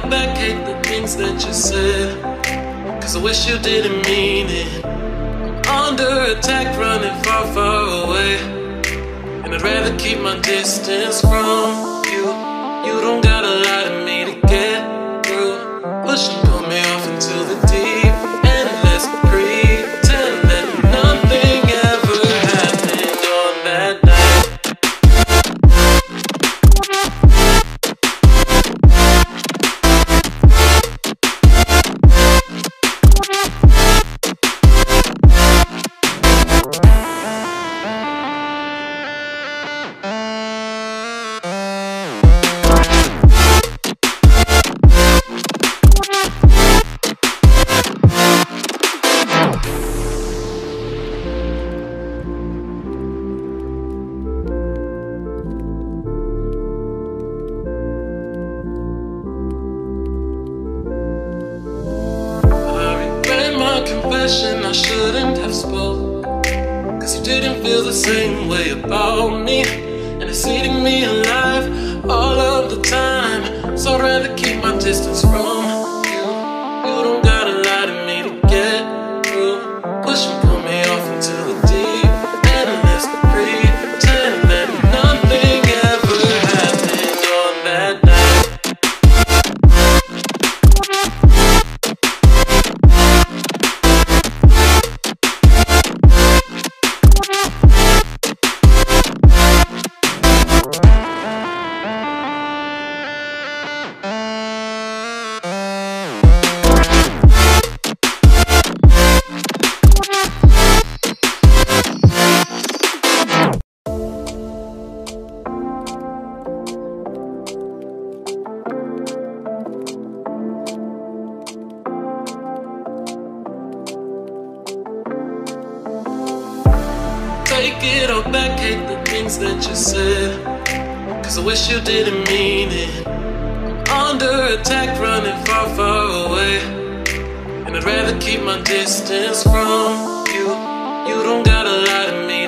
it back, hate the things that you said, 'cause I wish you didn't mean it. I'm under attack, running far, far away, and I'd rather keep my distance from you. You don't gotta lie to me to get through. Push and pull me off into the deep, and let's pretend that nothing ever happened on that night. I shouldn't have spoke, 'cause you didn't feel the same way about me, and it's eating me alive all of the time. So I'd rather keep my distance from you. You don't gotta lie to me to get through. Push and pull me off into the deep, and let's pretend that nothing ever happened on that night. Take it all back, hate the things that you said, 'cause I wish you didn't mean it. I'm under attack, running far, far away, and I'd rather keep my distance from you. You don't gotta lie to me